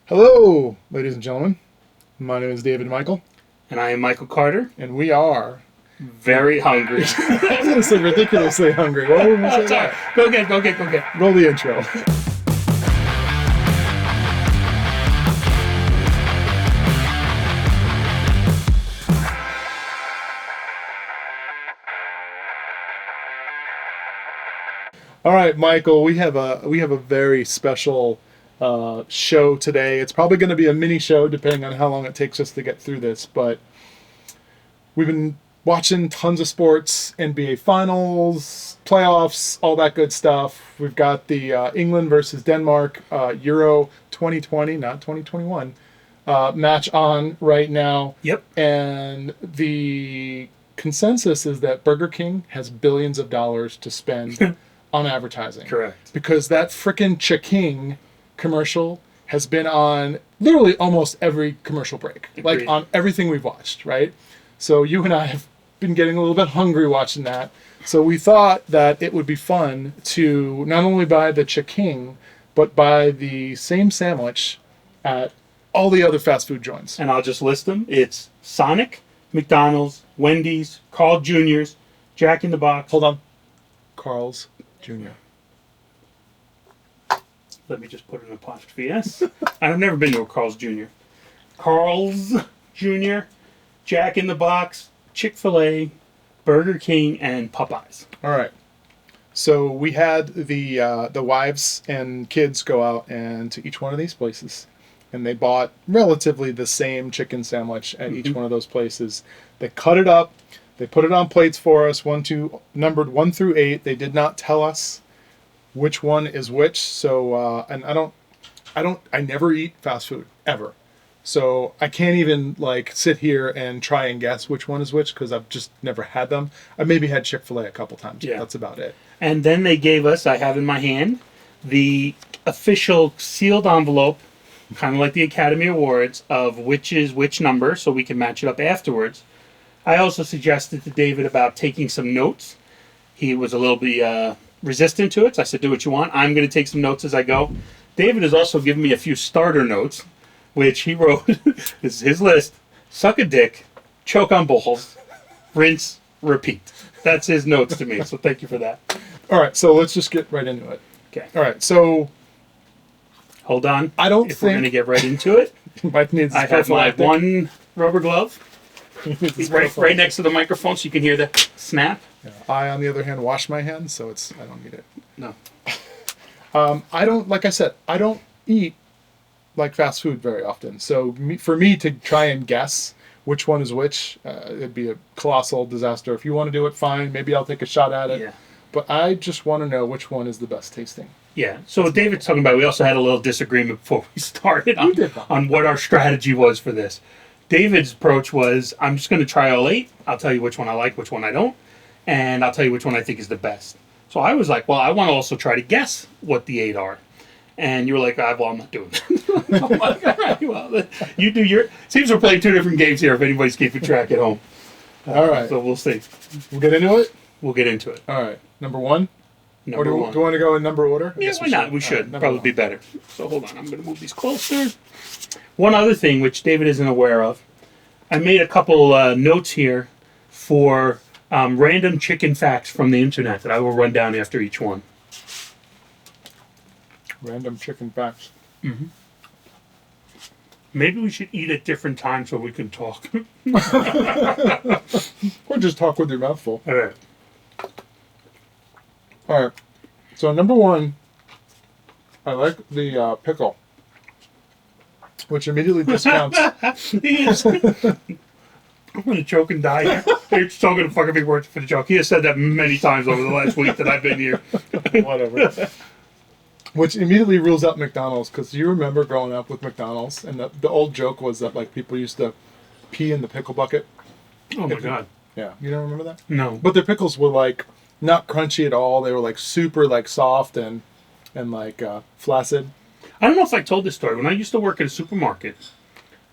Hello, ladies and gentlemen. My name is David Michael, And I am Michael Carter. and we are Very hungry. I was going to say ridiculously hungry. Why would we say Sorry. that? Go get. Roll the intro. All right, Michael, we have a very special show today. It's probably going to be a mini show, depending on how long it takes us to get through this. But we've been watching tons of sports, NBA Finals, playoffs, all that good stuff. We've got the England versus Denmark Euro 2020, not 2021, match on right now. Yep. And the consensus is that Burger King has billions of dollars to spend on advertising. Correct. Because that frickin' Chick-fil-A commercial has been on literally almost every commercial break. Agreed. Like on everything we've watched, right? So you and I have been getting a little bit hungry watching that. So we thought that it would be fun to not only buy the Chick-fil-A, but buy the same sandwich at all the other fast food joints. And I'll just list them. It's Sonic, McDonald's, Wendy's, Carl Jr.'s, Jack in the Box. Hold on. Carl's Jr. Let me just put an apostrophe S. I've never been to a Carl's Jr. Carl's Jr., Jack in the Box, Chick-fil-A, Burger King, and Popeyes. All right. So we had the wives and kids go out and to each one of these places, and they bought relatively the same chicken sandwich at each one of those places. They cut it up, they put it on plates for us, numbered 1 through 8. They did not tell us which one is which. So and I never eat fast food ever. So I can't even like sit here and try and guess which one is which because I've just never had them. I maybe had Chick-fil-A a couple times. Yeah. That's about it. And then they gave us, I have in my hand, the official sealed envelope, kind of like the Academy Awards, of which is which number, so we can match it up afterwards. I also suggested to David about taking some notes. He was a little bit resistant to it, so I said, do what you want. I'm going to take some notes as I go. David has also given me a few starter notes, which he wrote. This is his list. Suck a dick, choke on balls, rinse, repeat. That's his notes to me, so thank you for that. All right, so let's just get right into it. Okay. All right, so Hold on. I don't if we're going to get right into it, Mike needs I have my one rubber glove It's right next to the microphone so you can hear the snap. Yeah. I, on the other hand, wash my hands, so I don't need it. No. I don't, like I said, I don't eat like fast food very often. So for me to try and guess which one is which, it'd be a colossal disaster. If you want to do it, fine. Maybe I'll take a shot at it. Yeah. But I just want to know which one is the best tasting. Yeah. So what David's talking about, we also had a little disagreement before we started We did. on what our strategy was for this. David's approach was, I'm just going to try all 8. I'll tell you which one I like, which one I don't. And I'll tell you which one I think is the best. So I was like, well, I want to also try to guess what the 8 are. And you were like, well, I'm not doing that. I'm like, all right, well, you do your... Seems we're playing 2 different games here if anybody's keeping track at home. All right. So we'll see. We'll get into it? We'll get into it. All right. Number 1? Number or 1. do you want to go in number order? Yeah, why not? We should. Right, Probably be better. So hold on. I'm going to move these closer. One other thing, which David isn't aware of, I made a couple notes here for random chicken facts from the internet that I will run down after each one. Random chicken facts. Mm-hmm. Maybe we should eat at different times so we can talk. Or just talk with your mouth full. All right. All right. So number 1, I like the pickle, which immediately discounts. I'm going to choke and die here. It's still going to fucking be worth it for the joke. He has said that many times over the last week that I've been here. Whatever. Which immediately rules out McDonald's, because you remember growing up with McDonald's, and the old joke was that like people used to pee in the pickle bucket. Oh my God. Yeah, you don't remember that? No. But their pickles were like not crunchy at all. They were like super like soft and like flaccid. I don't know if I told this story. When I used to work at a supermarket,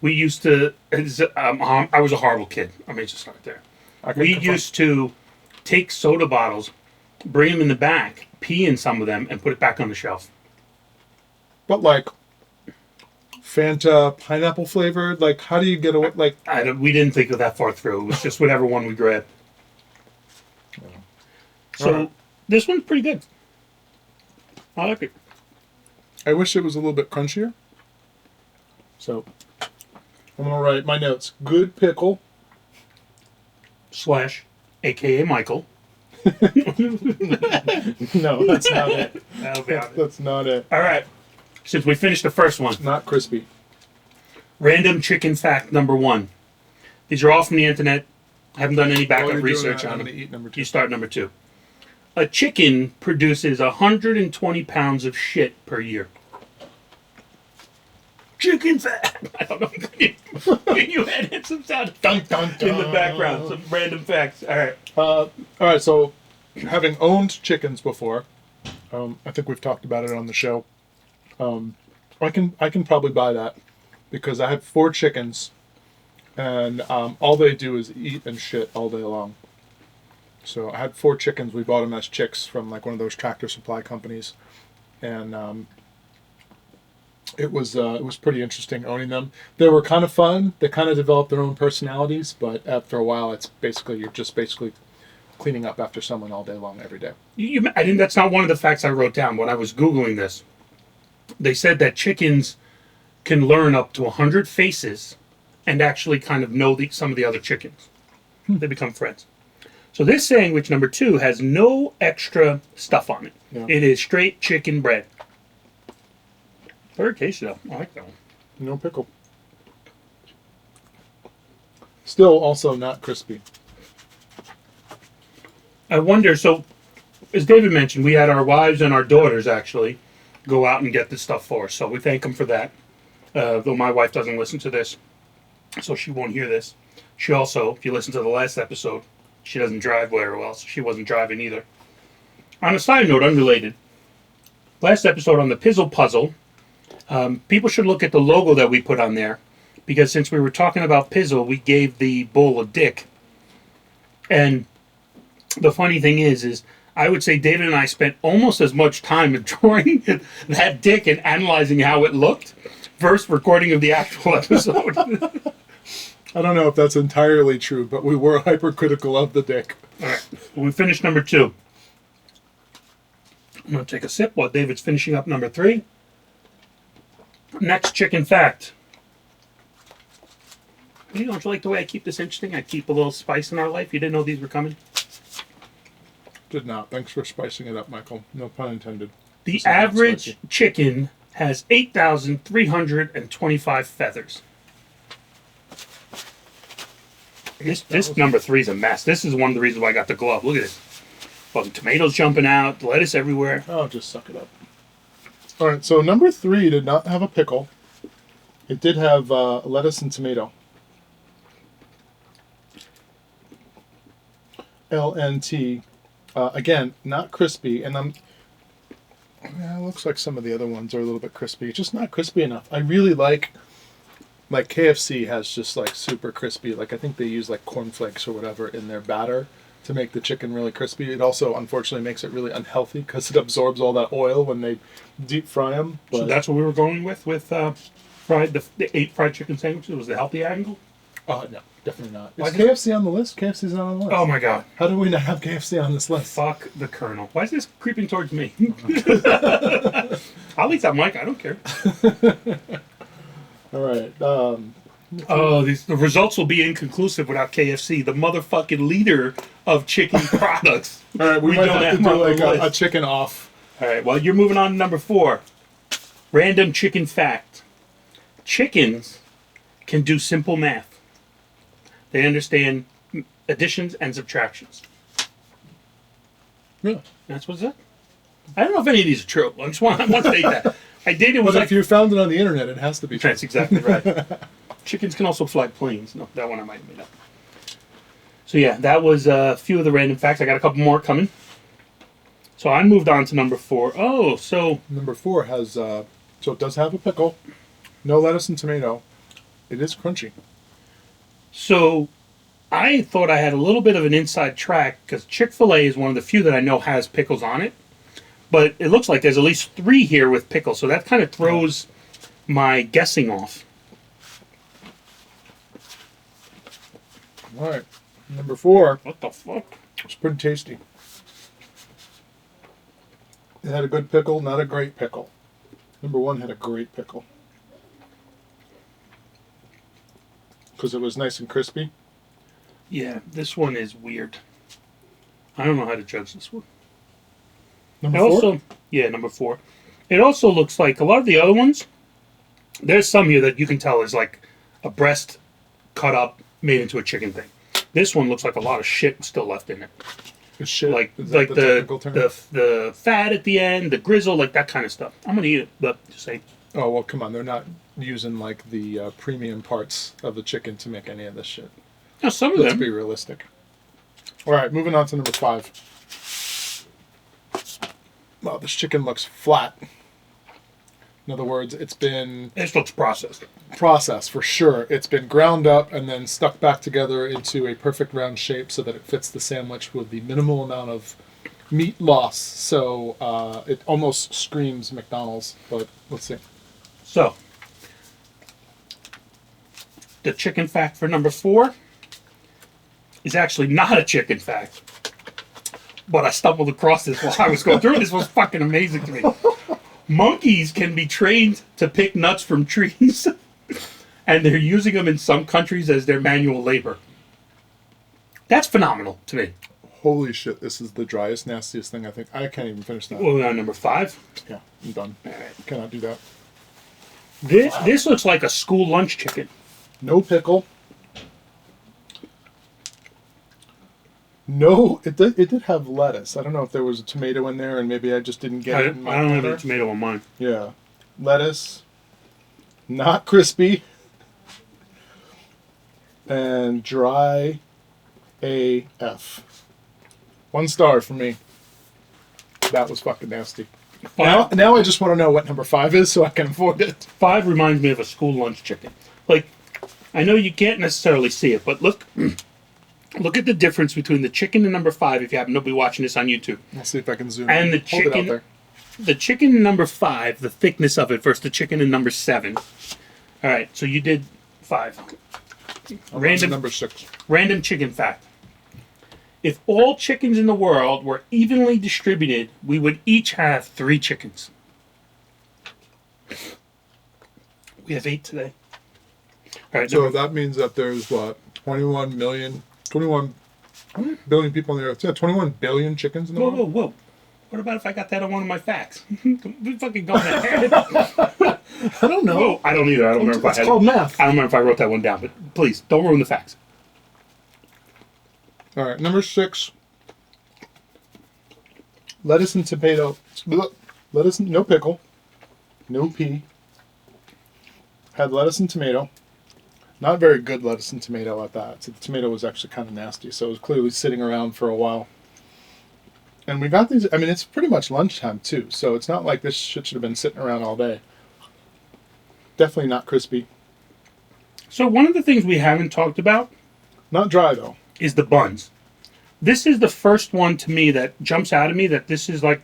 we used to... I was a horrible kid. I may just start there. We used to take soda bottles, bring them in the back, pee in some of them, and put it back on the shelf. But like Fanta pineapple flavored. Like, how do you get away? Like, We didn't think of that far through. It was just whatever one we grabbed. So Alright. this one's pretty good. I like it. I wish it was a little bit crunchier. So I'm gonna write my notes. Good pickle. / AKA Michael. No, that's not it. That'll be on it. That's not it. All right. Since we finished the first one, Not crispy. random chicken fact number 1. These are all from the internet. I haven't done any While backup you're doing research that, I'm on gonna them. eat number 2. You start number 2. A chicken produces 120 pounds of shit per year. Chicken fat. I don't know. Can you edit some sound Dun, dun, dun. in the background? Some random facts. All right. All right. So, having owned chickens before, I think we've talked about it on the show. I can probably buy that because I had 4 chickens, and all they do is eat and shit all day long. So I had 4 chickens. We bought them as chicks from like one of those Tractor Supply companies, and it was pretty interesting owning them. They were kind of fun. They kind of developed their own personalities, but after a while, you're just basically cleaning up after someone all day long every day. I think that's not one of the facts I wrote down when I was Googling this. They said that chickens can learn up to 100 faces and actually kind of know some of the other chickens. They become friends. So this sandwich number 2 has no extra stuff on it. Yeah. It is straight chicken bread. Very tasty though. I like that one. No pickle. Still also not crispy. I wonder, so as David mentioned, we had our wives and our daughters actually go out and get this stuff for us. So we thank them for that. Though my wife doesn't listen to this, so she won't hear this. She also, if you listen to the last episode, she doesn't drive very well, so she wasn't driving either. On a side note, unrelated, last episode on the Pizzle Puzzle, people should look at the logo that we put on there, because since we were talking about Pizzle, we gave the bull a dick. And the funny thing is I would say David and I spent almost as much time drawing that dick and analyzing how it looked versus recording of the actual episode. I don't know if that's entirely true, but we were hypercritical of the dick. All right, we finished number 2. I'm going to take a sip while David's finishing up number 3. Next chicken fact. Don't you like the way I keep this interesting? I keep a little spice in our life. You didn't know these were coming? Did not. Thanks for spicing it up, Michael. No pun intended. The This is not average spicy. chicken has 8,325 feathers. This number 3 is a mess. This is one of the reasons why I got the glove. Look at this. Fucking tomatoes jumping out, lettuce everywhere. Oh, just suck it up. All right, so number 3 did not have a pickle. It did have lettuce and tomato. LNT. Again, not crispy, and it looks like some of the other ones are a little bit crispy. It's just not crispy enough. I really like KFC has just like super crispy. Like I think they use like cornflakes or whatever in their batter to make the chicken really crispy. It also unfortunately makes it really unhealthy because it absorbs all that oil when they deep fry them. But So that's what we were going with the 8 fried chicken sandwiches. Was the healthy angle? no, definitely not. Why Is did- KFC on the list? KFC's not on the list. Oh my god. How do we not have KFC on this list? Fuck the Colonel. Why is this creeping towards me? I'll eat that mic. I don't care. All right. Oh, the results will be inconclusive without KFC, the motherfucking leader of chicken products. All right, we might don't have to have do on like the a list. chicken off. All right, well, you're moving on to number 4. Random chicken fact. Chickens can do simple math. They understand additions and subtractions. Yeah. That's what's it. I don't know if any of these are true. I just want to state that. I did. It was But like if you found it on the internet, it has to be true. That's exactly right. Chickens can also fly planes. No, that one I might have made up. So yeah, that was a few of the random facts. I got a couple more coming. So I moved on to number 4. Oh, so Number 4 has, so it does have a pickle, no lettuce and tomato. It is crunchy. So I thought I had a little bit of an inside track because Chick-fil-A is one of the few that I know has pickles on it. But it looks like there's at least 3 here with pickles. So that kind of throws my guessing off. All right, number 4. What the fuck? It's pretty tasty. It had a good pickle, not a great pickle. Number 1 had a great pickle. Because it was nice and crispy. Yeah, this one is weird. I don't know how to judge this one. Number It 4? also, yeah, number 4. It also looks like a lot of the other ones. There's some here that you can tell is like a breast cut up, made into a chicken thing. This one looks like a lot of shit still left in it. Shit. Like Is that technical term? the fat at the end, the grizzle, like that kind of stuff. I'm gonna eat it, but just say Oh, well, come on. They're not using, like, the premium parts of the chicken to make any of this shit. no, some of Let's them. be realistic. All right, moving on to number 5. Wow, this chicken looks flat. In other words, it's been This looks processed. processed for sure. It's been ground up and then stuck back together into a perfect round shape so that it fits the sandwich with the minimal amount of meat loss. So it almost screams McDonald's, but let's see. So, the chicken fact for number 4 is actually not a chicken fact. But I stumbled across this while I was going through it. This was fucking amazing to me. Monkeys can be trained to pick nuts from trees, and they're using them in some countries as their manual labor. That's phenomenal to me. Holy shit, this is the driest, nastiest thing I think. I can't even finish that. Well, we're on number 5. Yeah, I'm done. Cannot do that. This looks like a school lunch chicken. No pickle. No, it did have lettuce. I don't know if there was a tomato in there and maybe I just didn't get I it in my don't have order. any tomato on mine. Yeah. Lettuce. Not crispy. And dry AF. 1 star for me. That was fucking nasty. Now I just want to know what number 5 is so I can avoid it. 5 reminds me of a school lunch chicken. Like, I know you can't necessarily see it, but look at the difference between the chicken in number 5, if you happen to be watching this on YouTube. I'll see if I can zoom And in. the Hold it out chicken, there. the chicken in number 5, the thickness of it versus the chicken in number 7. All right, so you did 5. I'm Random on number 6. Random chicken fact. If all chickens in the world were evenly distributed, we would each have 3 chickens. We have 8 today. All right, So that means that there's what? 21 how many billion people on the earth? Yeah, 21 billion chickens in the whoa, world. whoa. What about if I got that on one of my facts? We fucking going ahead. I don't know. Whoa, I don't either. I don't remember if I It's had called math. I don't remember if I wrote that one down, but please don't ruin the facts. All right, number 6. Lettuce and tomato. Lettuce, no pickle, no pea. Had lettuce and tomato. Not very good lettuce and tomato at that. So the tomato was actually kind of nasty. So it was clearly sitting around for a while. And we got these. I mean, it's pretty much lunchtime too. So it's not like this shit should have been sitting around all day. Definitely not crispy. So one of the things we haven't talked about Not dry though. is the buns. This is the first one to me that jumps out at me that this is like,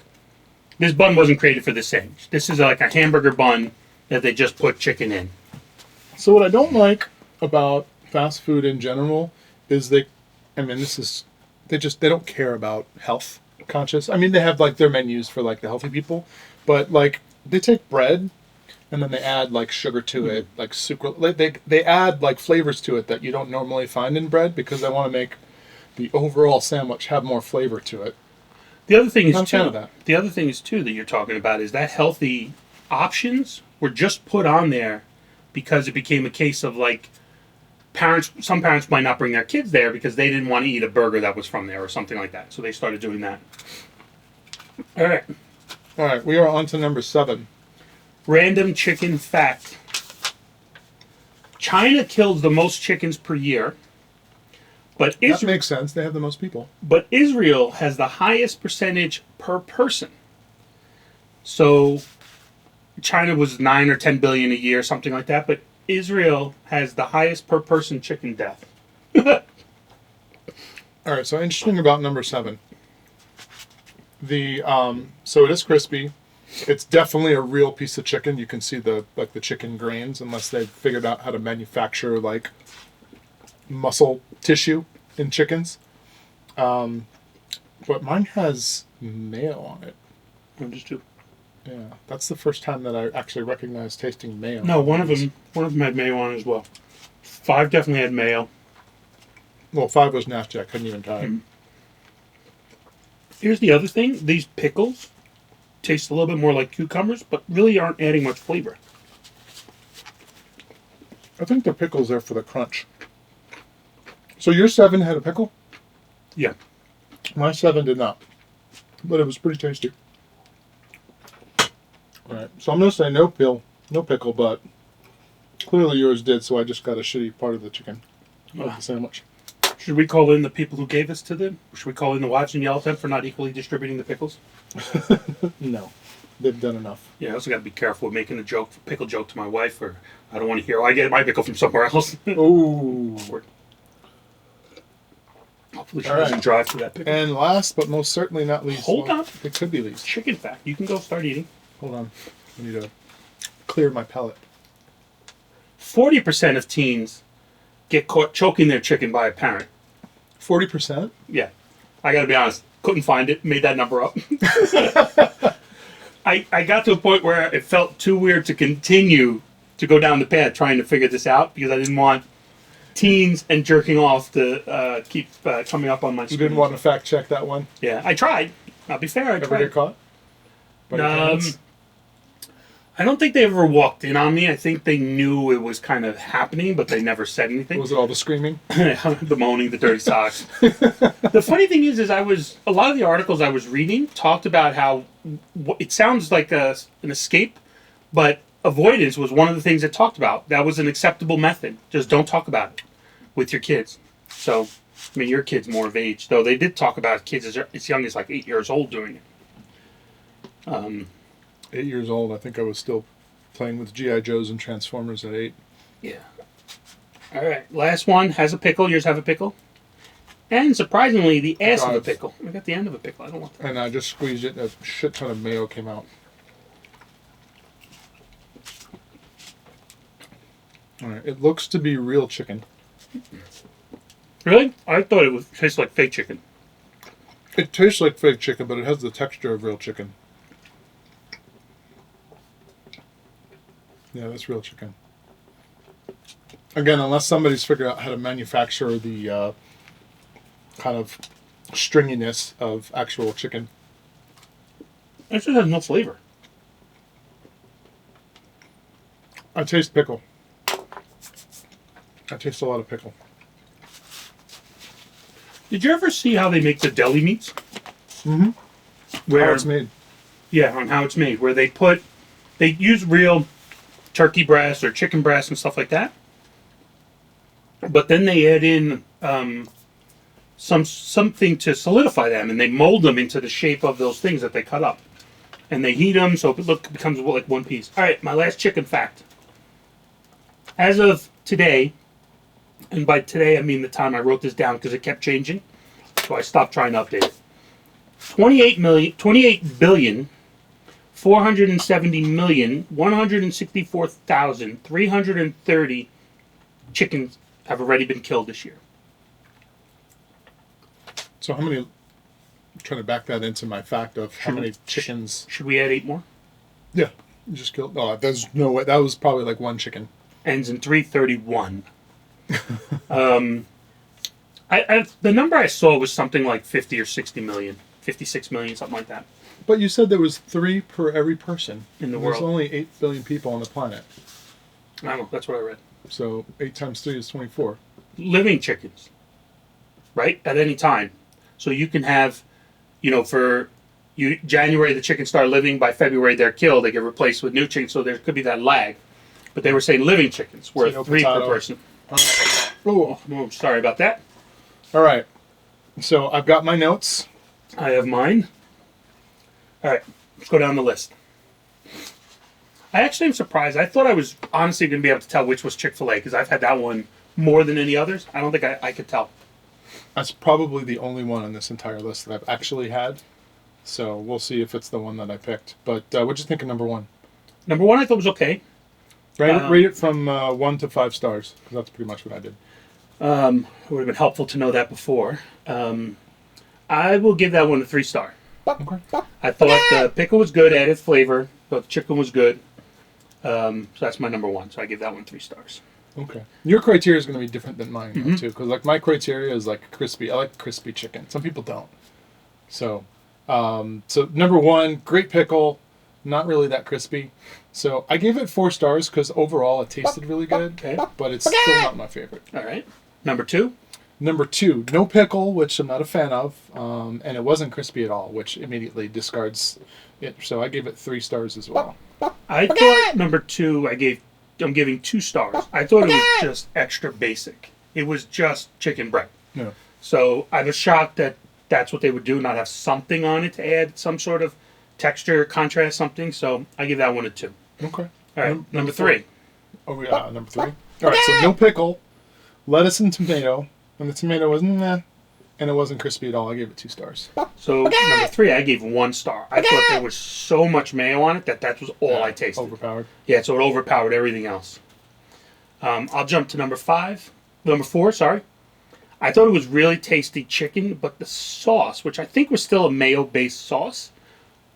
this bun wasn't created for this sandwich. This is like a hamburger bun that they just put chicken in. So what I don't like about fast food in general is they don't care about health conscious. I mean, they have like their menus for like the healthy people, but like they take bread and then they add like sugar to it, like sucrose. Like, they add like flavors to it that you don't normally find in bread because they want to make the overall sandwich have more flavor to it. The other thing I'm a is fan too. of that. The other thing is too that you're talking about is that healthy options were just put on there because it became a case of like some parents might not bring their kids there because they didn't want to eat a burger that was from there or something like that. So they started doing that. All right. We are on to number 7. Random chicken fact. China kills the most chickens per year, but That makes sense. They have the most people. but Israel has the highest percentage per person. So China was 9 or 10 billion a year, something like that, but Israel has the highest per person chicken death. All right. So interesting about number 7. So it is crispy. It's definitely a real piece of chicken. You can see the chicken grains, unless they've figured out how to manufacture like muscle tissue in chickens. But mine has mayo on it. I'm just too. Yeah, that's the first time that I actually recognized tasting mayo. No, one of them had mayo on it as well. 5 definitely had mayo. Well, 5 was nasty. I couldn't even try it. Here's the other thing. These pickles taste a little bit more like cucumbers, but really aren't adding much flavor. I think the pickle's there for the crunch. So your 7 had a pickle? Yeah. My 7 did not. But it was pretty tasty. Alright, so I'm going to say no pickle, but clearly yours did, so I just got a shitty part of the chicken of the sandwich. Should we call in the people who gave this to them? Should we call in the wives and yell at them for not equally distributing the pickles? No. They've done enough. Yeah, I also got to be careful with making a pickle joke to my wife, or I don't want to hear, I get my pickle from somewhere else. Ooh. Hopefully she doesn't drive to that pickle. And last but most certainly not least. Hold on. It could be least. Chicken fact. You can go start eating. Hold on. I need to clear my palate. 40% of teens get caught choking their chicken by a parent. 40%? Yeah. I got to be honest. Couldn't find it. Made that number up. I got to a point where it felt too weird to continue to go down the path trying to figure this out because I didn't want teens and jerking off to keep coming up on my screen. You didn't want to fact check that one? Yeah. I tried. I'll be fair. I Ever tried. get caught? By your parents? I don't think they ever walked in on me. I think they knew it was kind of happening, but they never said anything. Was it all the screaming? The moaning, the dirty socks. The funny thing is a lot of the articles I was reading talked about how it sounds like an escape, but avoidance was one of the things it talked about. That was an acceptable method. Just don't talk about it with your kids. So, I mean, your kid's more of age, though they did talk about kids as young as like 8 years old doing it. 8 years old. I think I was still playing with G.I. Joes and Transformers at 8. Yeah. All right. Last one has a pickle. Yours have a pickle. And surprisingly, the ass of a pickle. I got the end of a pickle. I don't want that. And I just squeezed it and a shit ton of mayo came out. Alright, it looks to be real chicken. Really? I thought it would taste like fake chicken. It tastes like fake chicken, but it has the texture of real chicken. Yeah, that's real chicken. Again, unless somebody's figured out how to manufacture the kind of stringiness of actual chicken. It just has no flavor. I taste pickle. I taste a lot of pickle. Did you ever see how they make the deli meats? Mm-hmm. How it's made. Yeah, on how it's made. Where they use real turkey breast or chicken breast and stuff like that. But then they add in something to solidify them, and they mold them into the shape of those things that they cut up. And they heat them so it becomes like one piece. All right, my last chicken fact. As of today, and by today I mean the time I wrote this down because it kept changing, so I stopped trying to update it. 28,470,164,330 chickens have already been killed this year. So how many... trying to back that into my fact of how many chickens... Should we add 8 more? Yeah. You just killed... Oh, there's no way. That was probably like one chicken. Ends in 331. The number I saw was something like 50 or 60 million. 56 million, something like that. But you said there was 3 per every person. In the world. There's only 8 billion people on the planet. I don't know. That's what I read. So 8 times 3 is 24. Living chickens. Right? At any time. So you can have, January the chickens start living, by February they're killed, they get replaced with new chickens, so there could be that lag. But they were saying living chickens were 3 per person. Oh, sorry about that. All right. So I've got my notes. I have mine. All right, let's go down the list. I actually am surprised. I thought I was honestly going to be able to tell which was Chick-fil-A because I've had that one more than any others. I don't think I could tell. That's probably the only one on this entire list that I've actually had. So we'll see if it's the one that I picked. But what'd you think of number one? Number one I thought was okay. Rate it from 1 to 5 stars, because that's pretty much what I did. It would have been helpful to know that before. I will give that one a 3-star. Okay. I thought the pickle was good, added flavor. Thought the chicken was good. So that's my number one. So I give that one 3 stars. Okay. Your criteria is going to be different than mine, though, too. Because, like, my criteria is, like, crispy. I like crispy chicken. Some people don't. So, number one, great pickle. Not really that crispy. So, I gave it 4 stars because overall it tasted really good. Okay. But it's still not my favorite. All right. Number two? Number two, no pickle, which I'm not a fan of. And it wasn't crispy at all, which immediately discards it. So, I gave it 3 stars as well. I thought number two, I'm giving 2 stars. I thought it was just extra basic. It was just chicken breast. Yeah. So I was shocked that that's what they would do, not have something on it to add some sort of texture, contrast, something. So I give that one a 2. Okay. All right, number 3. Oh, yeah, number 3. All right, so no pickle, lettuce and tomato. And the tomato was meh, and it wasn't crispy at all. I gave it 2 stars. So number 3, I gave 1 star. I thought there was so much mayo on it that was all I tasted. Overpowered. Yeah, so it overpowered everything else. I'll jump to number 4, sorry. I thought it was really tasty chicken, but the sauce, which I think was still a mayo-based sauce,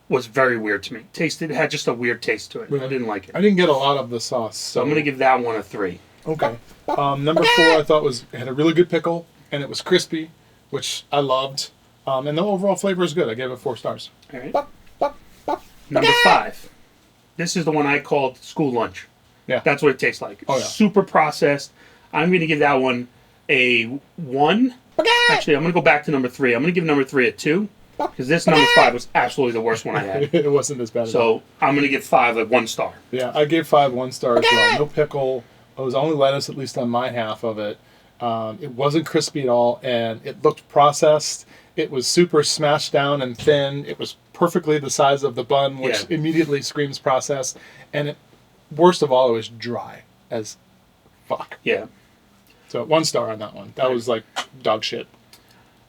was very weird to me. It had just a weird taste to it. Really? I didn't like it. I didn't get a lot of the sauce. So I'm going to give that one a 3. Okay. Number 4 I thought it had a really good pickle, and it was crispy, which I loved. And the overall flavor is good. I gave it 4 stars. All right. Number 5. This is the one I called school lunch. Yeah. That's what it tastes like. Oh, yeah. Super processed. I'm going to give that one a 1. Actually, I'm going to go back to number 3. I'm going to give number 3 a 2. Because this number 5 was absolutely the worst one I had. It wasn't as bad as So I'm going to give 5 a 1 star. Yeah, I gave 5 1 star as well. No pickle. It was only lettuce, at least on my half of it. It wasn't crispy at all, and it looked processed. It was super smashed down and thin. It was perfectly the size of the bun, which immediately screams processed. And worst of all, it was dry as fuck. Yeah. So 1 star on that one. That was like dog shit.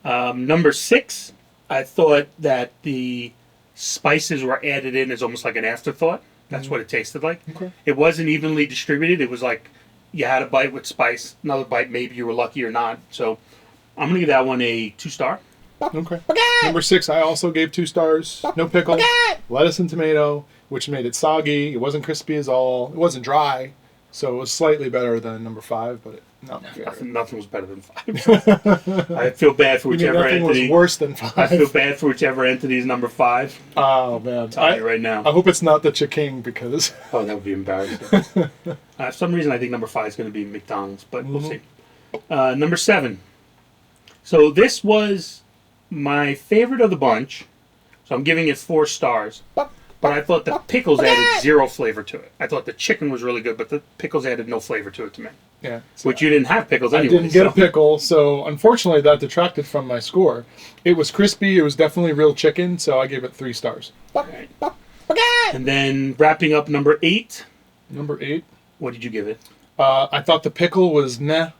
Number 6, I thought that the spices were added in as almost like an afterthought. That's what it tasted like. Okay. It wasn't evenly distributed. It was like you had a bite with spice, another bite maybe you were lucky or not. So I'm going to give that one a 2 star. Okay. Number 6, I also gave 2 stars. No pickle. Lettuce and tomato, which made it soggy. It wasn't crispy as all. It wasn't dry. So it was slightly better than number 5, but not my favorite. Nothing was better than 5. I feel bad for whichever nothing entity. was worse than 5. I feel bad for whichever entity is number 5. Oh, man. I'll tell you right now. I hope it's not the Chiking, because... Oh, that would be embarrassing. For some reason, I think number 5 is going to be McDonald's, but we'll see. Number 7. So this was my favorite of the bunch. So I'm giving it 4 stars. But I thought the pickles added 0 flavor to it. I thought the chicken was really good, but the pickles added no flavor to it to me. Yeah. Which you didn't have pickles anyway. I didn't get a pickle, so unfortunately that detracted from my score. It was crispy. It was definitely real chicken, so I gave it 3 stars. Right. And then wrapping up number 8. Number 8. What did you give it? I thought the pickle was meh.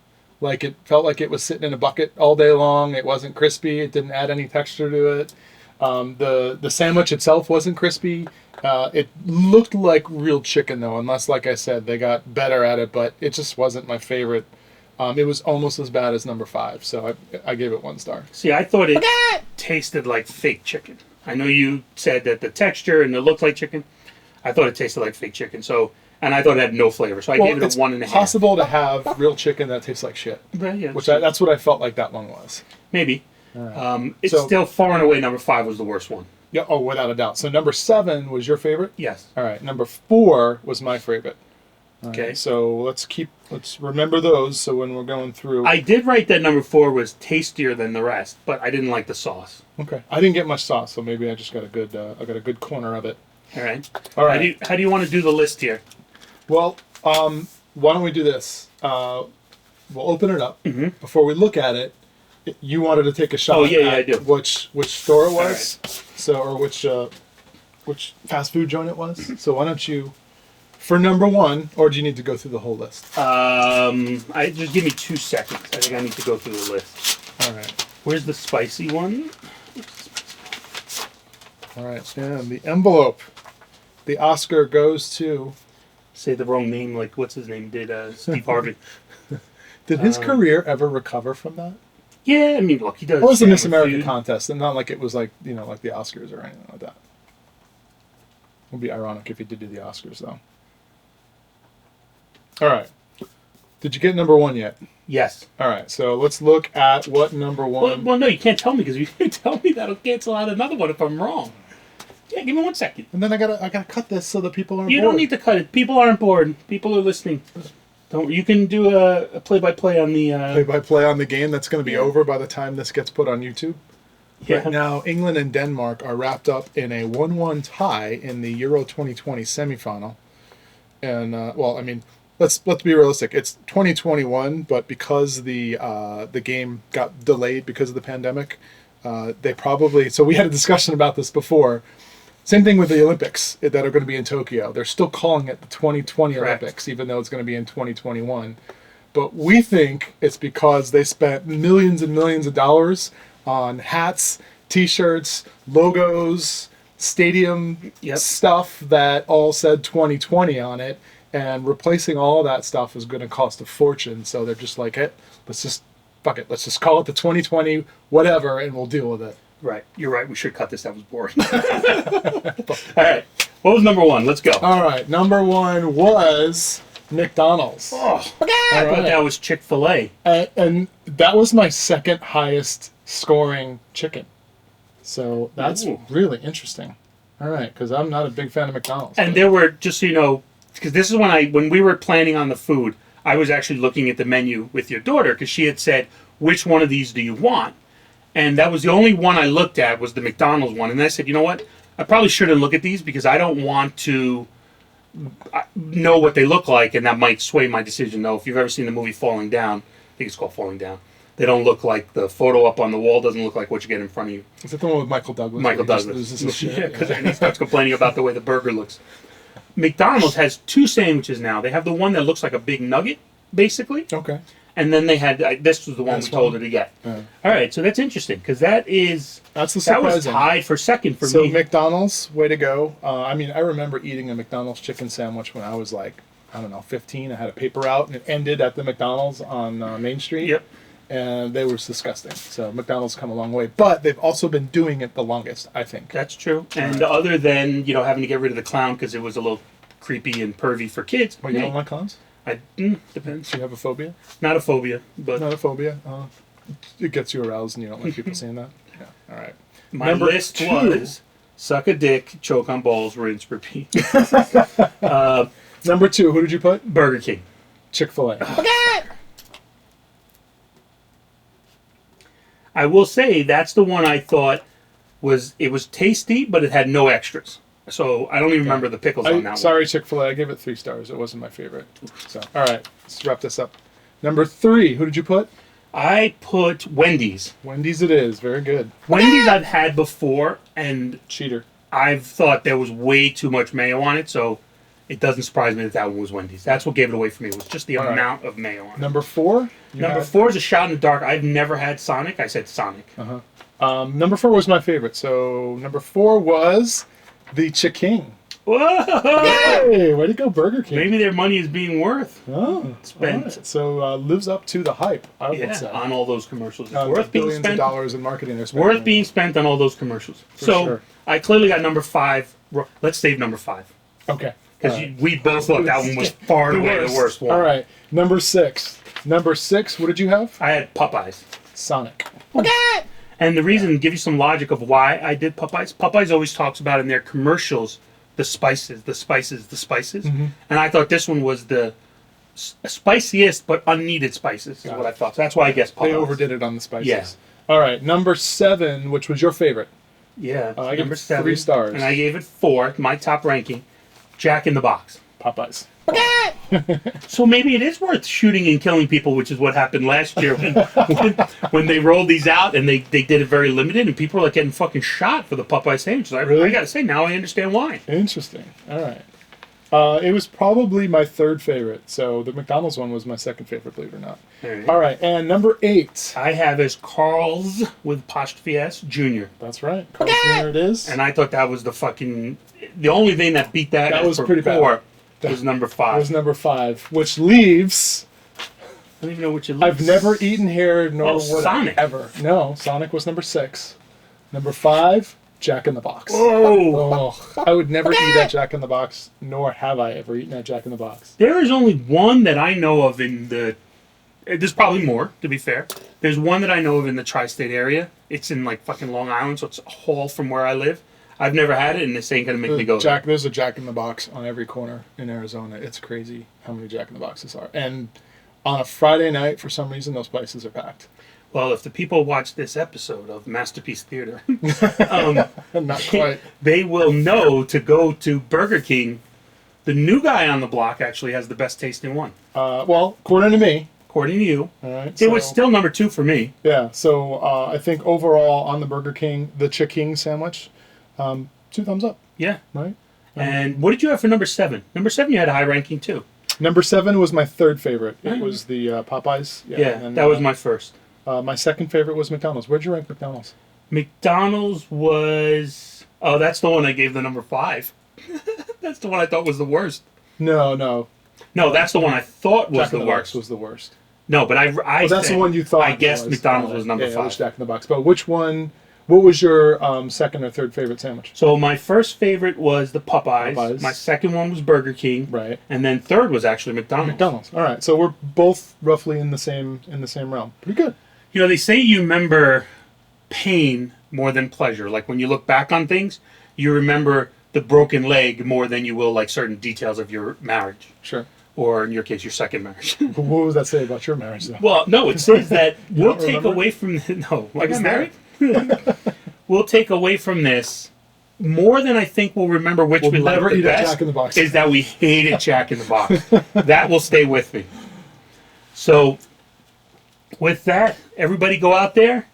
Like, it felt like it was sitting in a bucket all day long. It wasn't crispy. It didn't add any texture to it. The sandwich itself wasn't crispy. It looked like real chicken, though, unless, like I said, they got better at it, but it just wasn't my favorite. It was almost as bad as number 5, so I gave it 1 star. See, I thought it tasted like fake chicken. I know you said that the texture and it looked like chicken. I thought it tasted like fake chicken, and I thought it had no flavor, so I gave it a 1.5. It's possible to have real chicken that tastes like shit, that's what I felt like that one was. Maybe. It's still far and away number 5 was the worst one. Yeah, oh, without a doubt. So number 7 was your favorite? Yes. All right. Number 4 was my favorite. Okay. Right, so let's remember those. So when we're going through, I did write that number 4 was tastier than the rest, but I didn't like the sauce. Okay. I didn't get much sauce, so maybe I just got a good corner of it. All right. All right. How do you want to do the list here? Well, why don't we do this? We'll open it up before we look at it. You wanted to take a shot at I do. which store it was, or which fast food joint it was. So why don't you, for number 1, or do you need to go through the whole list? Just give me 2 seconds. I think I need to go through the list. All right. Where's the spicy one? All right, and the envelope. The Oscar goes to... Say the wrong name, like what's his name? Did Steve Harvey? Did his career ever recover from that? Yeah, I mean, look, he does. It was the Miss Family America Feud. contest, and not like it was like like the Oscars or anything like that. It would be ironic if he did do the Oscars though. All right, did you get number one yet? Yes. All right, so let's look at what number one. Well, no, you can't tell me because if you tell me that'll cancel out another one if I'm wrong. Yeah, give me 1 second. And then I gotta cut this so that people aren't. You bored. don't need to cut it. People aren't bored. People are listening. Don't. You can do a play-by-play on the. Play-by-play on the game that's going to be Yeah. over by the time this gets put on YouTube. Yeah. Right now, England and Denmark are wrapped up in a 1-1 tie in the Euro 2020 semifinal. And well, I mean, let's be realistic. It's 2021, but because the game got delayed because of the pandemic, they probably. So we had a discussion about this before. Same thing with the Olympics that are going to be in Tokyo. They're still calling it the 2020 Correct. Olympics, even though it's going to be in 2021. But we think it's because they spent millions and millions of dollars on hats, T-shirts, logos, stadium Yep. stuff that all said 2020 on it, and replacing all that stuff is going to cost a fortune. So they're just like, hey, fuck it. Let's just call it the 2020 whatever, and we'll deal with it. Right. You're right. We should cut this. That was boring. All right. What was number one? Let's go. All right, number one was McDonald's. Oh, I thought right. that was Chick-fil-A. And that was my second highest scoring chicken. So that's Ooh. really interesting. All right, because I'm not a big fan of McDonald's. And but- there were, just so you know, because this is when we were planning on the food, I was actually looking at the menu with your daughter because she had said, which one of these do you want? And that was the only one I looked at was the McDonald's one. And I said, you know what? I probably shouldn't look at these because I don't want to know what they look like, and that might sway my decision. Though, if you've ever seen the movie Falling Down, I think it's called Falling Down. They don't look like the photo up on the wall doesn't look like what you get in front of you. Is that the one with Michael Douglas? Michael where he just Douglas. loses his shit? Yeah, because he starts complaining about the way the burger looks. McDonald's has two sandwiches now. They have the one that looks like a big nugget, basically. Okay. And then they had, this was the one This we told one? her to get. Yeah. All right, so that's interesting because that was surprising. tied for second for So me. McDonald's, way to go. I mean, I remember eating a McDonald's chicken sandwich when I was like, I don't know, 15. I had a paper route and it ended at the McDonald's on Main Street. Yep. And they were disgusting. So McDonald's come a long way. But they've also been doing it the longest, I think. That's true. And other than, having to get rid of the clown because it was a little creepy and pervy for kids. Well, you hey, don't like clowns? Depends. Do you have a phobia? Not a phobia, but Not a phobia? It gets you aroused and you don't like people saying that? Yeah. All right. my Number list two. was suck a dick, choke on balls, rinse, repeat. Number two, who did you put? Burger King. Chick-fil-A. I will say that's the one I thought was tasty, but it had no extras. So I don't even remember the pickles on that one. Sorry, Chick-fil-A. I gave it 3 stars. It wasn't my favorite. So, all right. Let's wrap this up. Number 3, who did you put? I put Wendy's. Wendy's it is. Very good. Wendy's I've had before, and Cheater. I've thought there was way too much mayo on it, so it doesn't surprise me that one was Wendy's. That's what gave it away for me, was just the All right. amount of mayo on it. Number 4? Number 4 is a shot in the dark. I've never had Sonic. I said Sonic. Number 4 was my favorite. So, number 4 was the Chick-King. Whoa! Hey, way to go, Burger King. Maybe their money is being worth all spent. right. So, lives up to the hype, I would say. On all those commercials. It's The worth being billions of spent. dollars in marketing they're spending. Worth being spent on all those commercials. So sure. I clearly got number 5. Let's save number 5 Okay. because All right. we both thought that one was far and away the worst one. All right. Number 6. Number 6, what did you have? I had Popeyes. Sonic. And the reason, give you some logic of why I did Popeyes. Popeyes always talks about in their commercials the spices, the spices, the spices. Mm-hmm. And I thought this one was the spiciest but unneeded spices, is what I thought. So that's why I guess Popeyes. They overdid it on the spices. Yeah. All right. Number 7, which was your favorite? Yeah. I gave number it 7. 3 stars. And I gave it 4, my top ranking. Jack in the Box. Popeyes. So maybe it is worth shooting and killing people, which is what happened last year when they rolled these out and they did it very limited and people were like getting fucking shot for the Popeye sandwiches. I Really? gotta say, now I understand why. Interesting. All right. It was probably my third favorite. So the McDonald's one was my second favorite, believe it or not. Right. All right, and number 8. I have as Carl's with apostrophe S Jr. That's right. Carl's Jr. it is. And I thought that was the only thing that beat that. That was pretty bad. Was number 5. It was number 5, which leaves. I don't even know which it leaves. I've never eaten here, nor would Sonic. I ever. No, Sonic was number 6. Number 5, Jack in the Box. Oh. I would never eat at Jack in the Box, nor have I ever eaten at Jack in the Box. There is only one that I know of in the. There's probably more, to be fair. There's one that I know of in the tri-state area. It's in like fucking Long Island, so it's a haul from where I live. I've never had it, and this ain't gonna make me go there. There's a Jack in the Box on every corner in Arizona. It's crazy how many Jack in the Boxes are. And on a Friday night, for some reason, those places are packed. Well, if the people watch this episode of Masterpiece Theater, Not quite. they will know to go to Burger King. The new guy on the block actually has the best tasting one. Well, according to me. According to you. All right. It was still number 2 for me. Yeah, so I think overall on the Burger King, the Chick-King sandwich, 2 thumbs up. Yeah. Right? And what did you have for number 7? Number 7 you had a high ranking too. Number 7 was my third favorite. It was the Popeyes. Yeah, that was my first. My second favorite was McDonald's. Where'd you rank McDonald's? McDonald's was... Oh, that's the one I gave the number 5. That's the one I thought was the worst. No. No, that's the one I thought was the worst. Was the worst. No, but I that's the one you thought. I guess McDonald's was number 5. It was Jack in the Box. But which one... What was your second or third favorite sandwich? So my first favorite was the Popeyes. My second one was Burger King. Right. And then third was actually McDonald's. All right. So we're both roughly in the same realm. Pretty good. You know, they say you remember pain more than pleasure. Like when you look back on things, you remember the broken leg more than you will like certain details of your marriage. Sure. Or in your case, your second marriage. What does that say about your marriage, though? Well, no, it says that we'll take away from... No, I got married. We'll take away from this more than I think we'll remember which we liked the best. Jack in the Box. Is that we hated Jack in the Box. That will stay with me. So, with that, everybody go out there,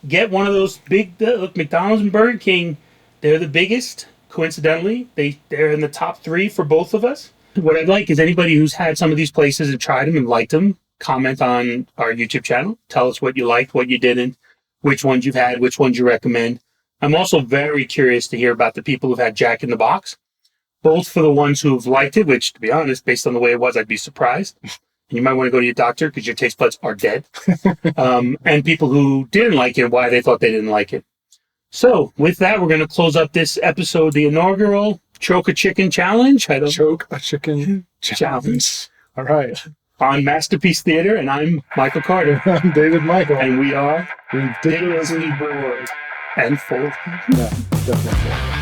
get one of those big... Look, McDonald's and Burger King, they're the biggest. Coincidentally, they're in the top 3 for both of us. What I'd like is anybody who's had some of these places and tried them and liked them, comment on our YouTube channel. Tell us what you liked, what you didn't, which ones you've had, which ones you recommend. I'm also very curious to hear about the people who've had Jack in the Box, both for the ones who've liked it, which, to be honest, based on the way it was, I'd be surprised. And you might want to go to your doctor because your taste buds are dead. And people who didn't like it, why they thought they didn't like it. So, with that, we're going to close up this episode, the inaugural Choke a Chicken Challenge. Choke a Chicken Challenge. All right. On Masterpiece Theater, and I'm Michael Carter. I'm David Michael. And we are ridiculously bored and full. Yeah, definitely.